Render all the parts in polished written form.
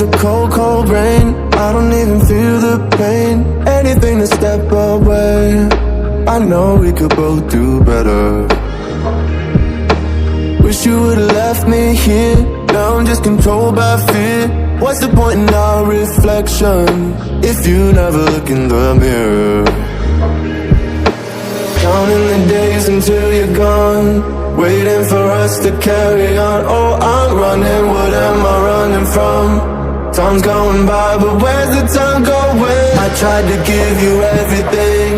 the cold, cold rain. I don't even feel the pain. Anything to step away. I know we could both do better. Wish you would've left me here. Now I'm just controlled by fear. What's the point in our reflection if you never look in the mirror? Counting the days until you're gone, waiting for us to carry on. Oh, I'm running, what am I running from? Time's going by, but where's the time going? I tried to give you everything.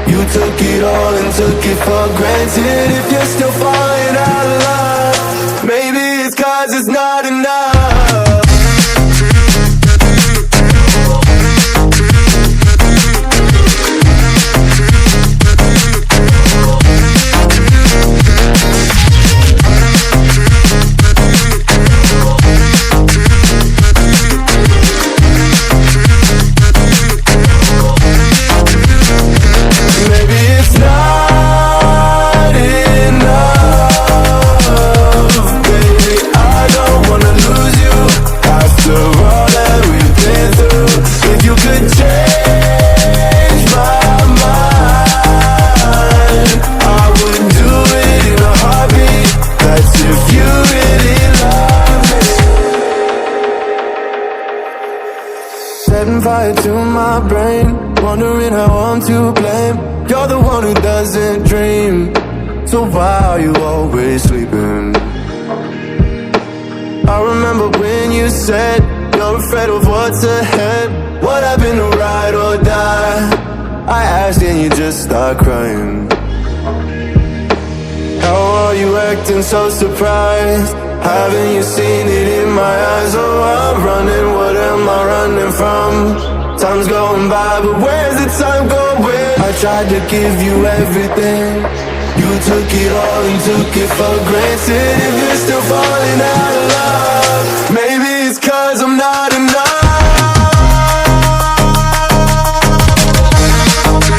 You took it all and took it for granted. If you're still falling out of love, maybe it's 'cause it's not enough. setting fire to my brain, wondering how I'm to blame. You're the one who doesn't dream, so why are you always sleeping? I remember when you said you're afraid of what's ahead. What happened to ride or die? I asked and you just start crying. How are you acting so surprised? Haven't you seen it in my eyes? Oh, I'm running, what am I running from? Time's going by, but where's the time going? I tried to give you everything. You took it all and took it for granted. If you're still falling out